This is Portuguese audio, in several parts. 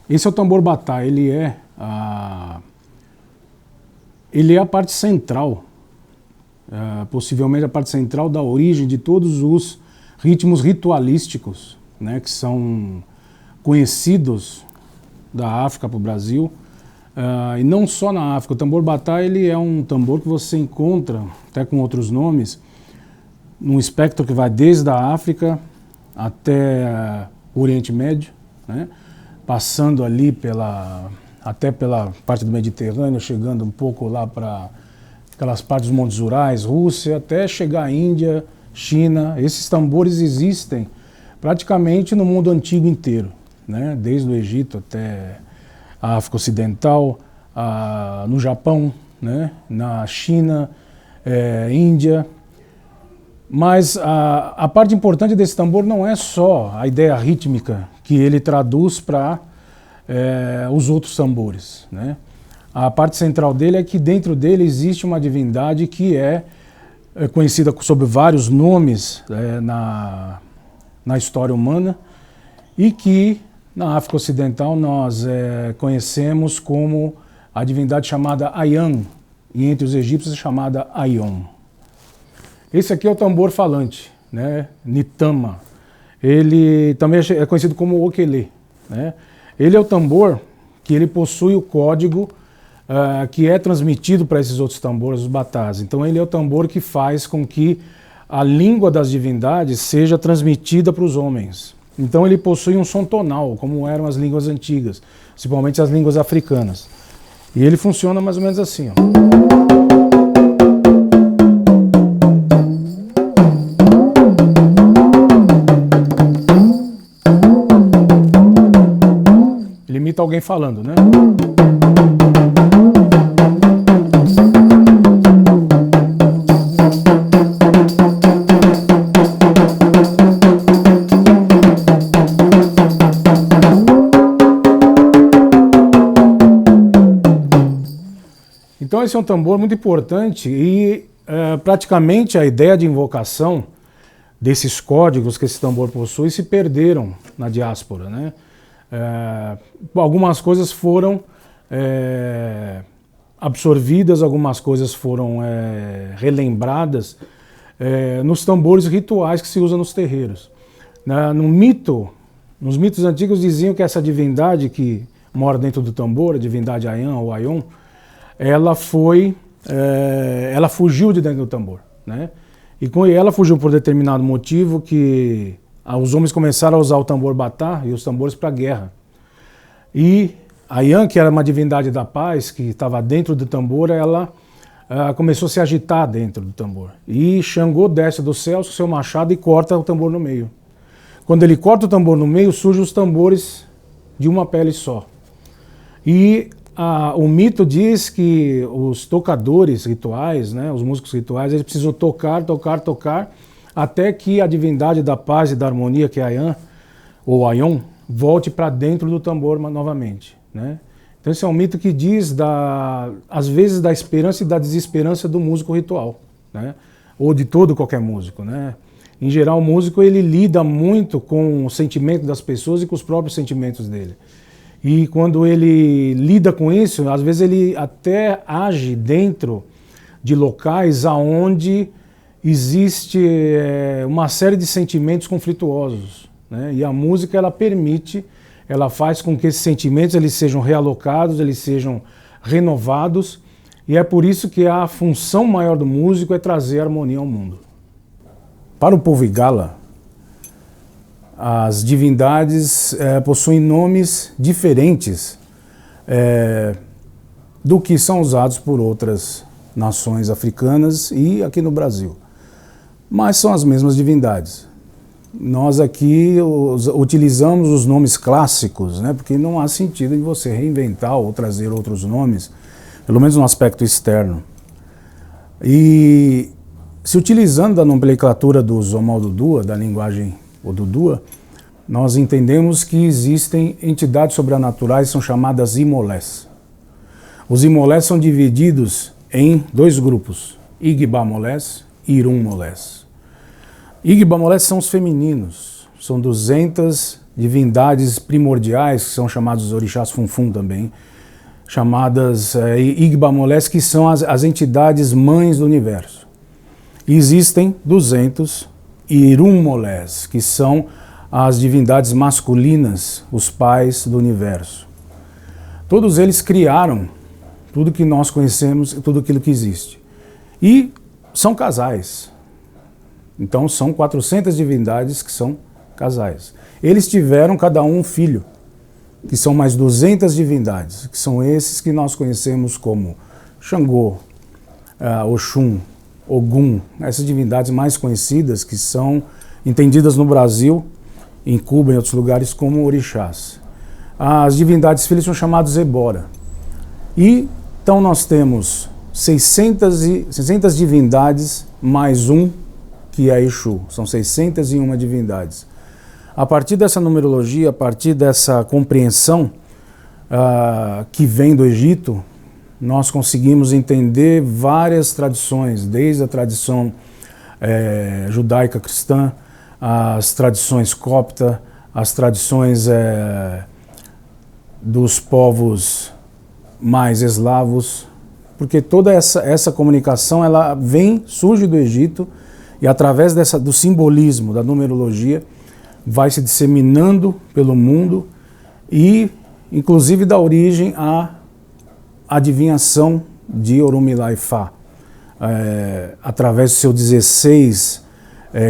Esse é o tambor batá, ele é a parte central, possivelmente a parte central da origem de todos os ritmos ritualísticos, né, que são conhecidos da África para o Brasil. E não só na África, o tambor batá ele é um tambor que você encontra, até com outros nomes, num espectro que vai desde a África até o Oriente Médio, né? Passando ali até pela parte do Mediterrâneo, chegando um pouco lá para aquelas partes dos Montes Urais, Rússia, até chegar à Índia, China. Esses tambores existem praticamente no mundo antigo inteiro, né? Desde o Egito até a África Ocidental, no Japão, né? Na China, Índia. Mas a parte importante desse tambor não é só a ideia rítmica que ele traduz para os outros tambores, né? A parte central dele é que dentro dele existe uma divindade que é conhecida sob vários nomes na história humana e que na África Ocidental nós conhecemos como a divindade chamada Ayan, e entre os egípcios chamada Aion. Esse aqui é o tambor falante, né? Nitama. Ele também é conhecido como Okele, né? Ele é o tambor que ele possui o código que é transmitido para esses outros tambores, os batás. Então ele é o tambor que faz com que a língua das divindades seja transmitida para os homens. Então ele possui um som tonal, como eram as línguas antigas, principalmente as línguas africanas. E ele funciona mais ou menos assim, ó. Ele imita alguém falando, né? Então esse é um tambor muito importante e praticamente a ideia de invocação desses códigos que esse tambor possui se perderam na diáspora, né? Algumas coisas foram absorvidas, algumas coisas foram relembradas nos tambores rituais que se usam nos terreiros. Nos mitos antigos diziam que essa divindade que mora dentro do tambor, a divindade Ayan ou Aion, ela fugiu de dentro do tambor, né? E ela fugiu por determinado motivo que os homens começaram a usar o tambor batá e os tambores para a guerra. E Ayan, que era uma divindade da paz, que estava dentro do tambor, ela começou a se agitar dentro do tambor. E Xangô desce do céu com seu machado e corta o tambor no meio. Quando ele corta o tambor no meio, surgem os tambores de uma pele só. E o mito diz que os tocadores rituais, né, os músicos rituais, eles precisam tocar, até que a divindade da paz e da harmonia, que é Ayan, ou Aion, volte para dentro do tambor novamente, né? Então esse é um mito que diz, às vezes, da esperança e da desesperança do músico ritual, né? Ou de qualquer músico, né? Em geral, o músico ele lida muito com o sentimento das pessoas e com os próprios sentimentos dele. E quando ele lida com isso, às vezes ele até age dentro de locais onde existe uma série de sentimentos conflituosos, né? E a música ela faz com que esses sentimentos eles sejam realocados, eles sejam renovados, e é por isso que a função maior do músico é trazer harmonia ao mundo. Para o povo Igala, as divindades possuem nomes diferentes do que são usados por outras nações africanas e aqui no Brasil. Mas são as mesmas divindades. Nós aqui utilizamos os nomes clássicos, né, porque não há sentido de você reinventar ou trazer outros nomes, pelo menos no aspecto externo. E se utilizando da nomenclatura do Zomaldudua, da linguagem Odudua, nós entendemos que existem entidades sobrenaturais que são chamadas Imolés. Os Imolés são divididos em dois grupos, Igbamolés e Irummolés. Igbamolés são os femininos, são 200 divindades primordiais, que são chamados orixás Funfun também, chamadas Igbamolés, que são as entidades mães do universo. E existem 200 Irummolés, que são as divindades masculinas, os pais do universo. Todos eles criaram tudo que nós conhecemos, tudo aquilo que existe. E são casais. Então são 400 divindades que são casais. Eles tiveram cada um filho, que são mais 200 divindades, que são esses que nós conhecemos como Xangô, Oxum, Ogum, essas divindades mais conhecidas que são entendidas no Brasil, em Cuba e em outros lugares como orixás. As divindades filhas são chamadas Ebora. E então nós temos 600 divindades mais um que é Exu. São 601 divindades. A partir dessa numerologia, a partir dessa compreensão que vem do Egito, nós conseguimos entender várias tradições, desde a tradição judaica cristã, as tradições copta, as tradições dos povos mais eslavos, porque toda essa comunicação ela surge do Egito e através do simbolismo, da numerologia, vai se disseminando pelo mundo e inclusive dá origem à adivinhação de Orunmila-Ifá, através dos seus 16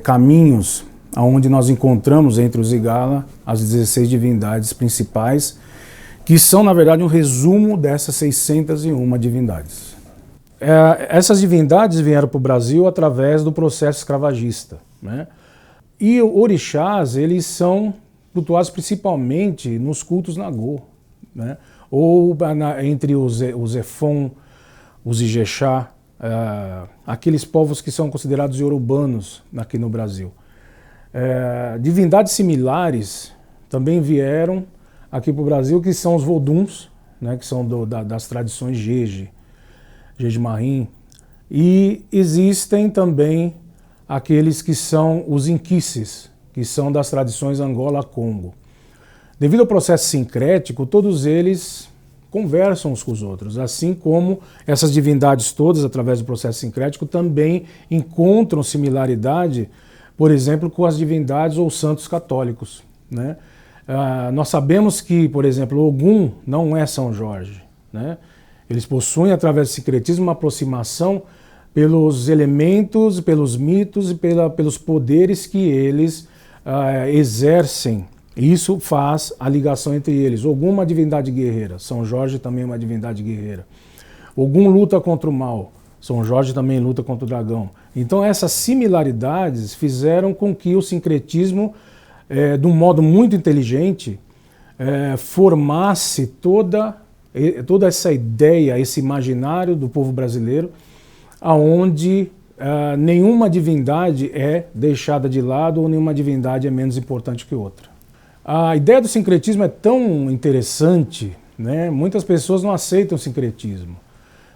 caminhos, onde nós encontramos entre os Igala as 16 divindades principais, que são, na verdade, um resumo dessas 601 divindades. Essas divindades vieram para o Brasil através do processo escravagista, né? E orixás, eles são cultuados principalmente nos cultos Nagô, né? Ou entre os Efon, os Ijexá, aqueles povos que são considerados iorubãnos aqui no Brasil. Divindades similares também vieram aqui para o Brasil, que são os Voduns, né, que são das tradições Jeje Marim, e existem também aqueles que são os Inquices, que são das tradições Angola-Congo. Devido ao processo sincrético, todos eles conversam uns com os outros, assim como essas divindades todas, através do processo sincrético, também encontram similaridade, por exemplo, com as divindades ou santos católicos, né? Nós sabemos que, por exemplo, Ogum não é São Jorge, né? Eles possuem, através do sincretismo, uma aproximação pelos elementos, pelos mitos e pelos poderes que eles exercem. Isso faz a ligação entre eles. Ogum é uma divindade guerreira, São Jorge também é uma divindade guerreira. Ogum luta contra o mal, São Jorge também luta contra o dragão. Então essas similaridades fizeram com que o sincretismo, de um modo muito inteligente, formasse toda essa ideia, esse imaginário do povo brasileiro, aonde nenhuma divindade é deixada de lado ou nenhuma divindade é menos importante que outra. A ideia do sincretismo é tão interessante, né? Muitas pessoas não aceitam o sincretismo.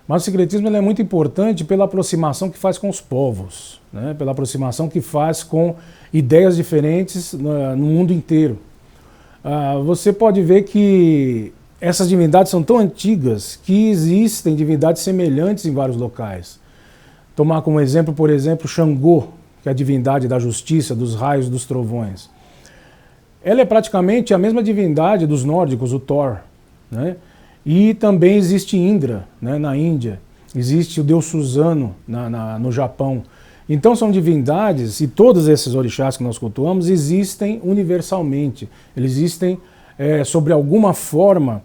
Mas o sincretismo é muito importante pela aproximação que faz com os povos, né? Pela aproximação que faz com ideias diferentes no mundo inteiro. Você pode ver que essas divindades são tão antigas que existem divindades semelhantes em vários locais. Tomar como exemplo, por exemplo, Xangô, que é a divindade da justiça, dos raios, dos trovões. Ela é praticamente a mesma divindade dos nórdicos, o Thor, né? E também existe Indra, né, na Índia. Existe o deus Susano no Japão. Então são divindades, e todos esses orixás que nós cultuamos existem universalmente. Eles existem sobre alguma forma,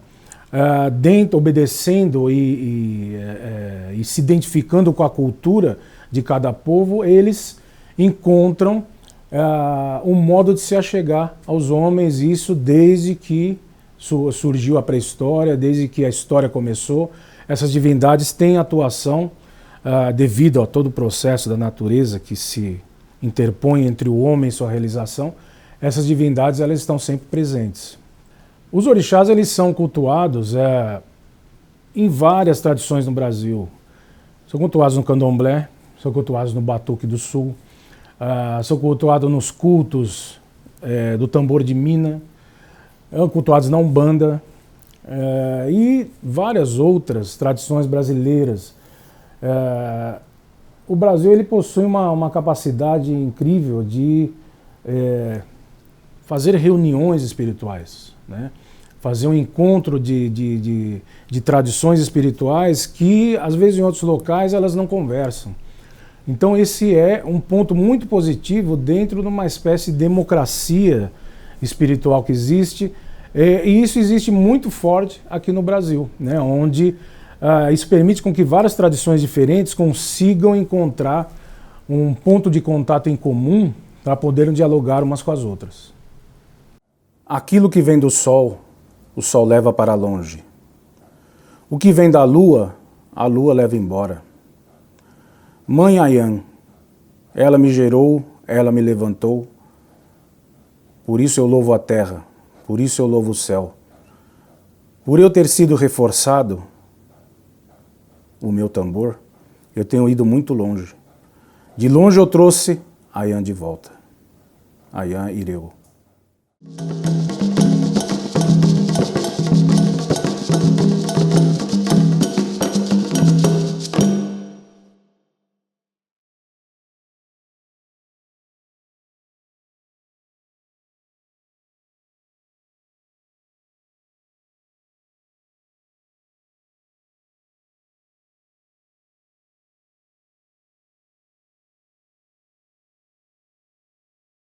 obedecendo e se identificando com a cultura de cada povo, eles encontram um modo de se achegar aos homens, isso desde que surgiu a pré-história, desde que a história começou. Essas divindades têm atuação devido a todo o processo da natureza que se interpõe entre o homem e sua realização. Essas divindades, elas estão sempre presentes. Os orixás, eles são cultuados em várias tradições no Brasil. São cultuados no candomblé, são cultuados no batuque do sul, são cultuados nos cultos do tambor de mina, cultuados na Umbanda e várias outras tradições brasileiras. O Brasil, ele possui uma capacidade incrível de fazer reuniões espirituais, né? Fazer um encontro de tradições espirituais que, às vezes, em outros locais, elas não conversam. Então esse é um ponto muito positivo dentro de uma espécie de democracia espiritual que existe, e isso existe muito forte aqui no Brasil, né? Onde isso permite com que várias tradições diferentes consigam encontrar um ponto de contato em comum para poderem dialogar umas com as outras. Aquilo que vem do sol, o sol leva para longe. O que vem da lua, a lua leva embora. Mãe Ayan, ela me gerou, ela me levantou, por isso eu louvo a terra, por isso eu louvo o céu. Por eu ter sido reforçado, o meu tambor, eu tenho ido muito longe. De longe eu trouxe Ayan de volta. Ayan Ireu.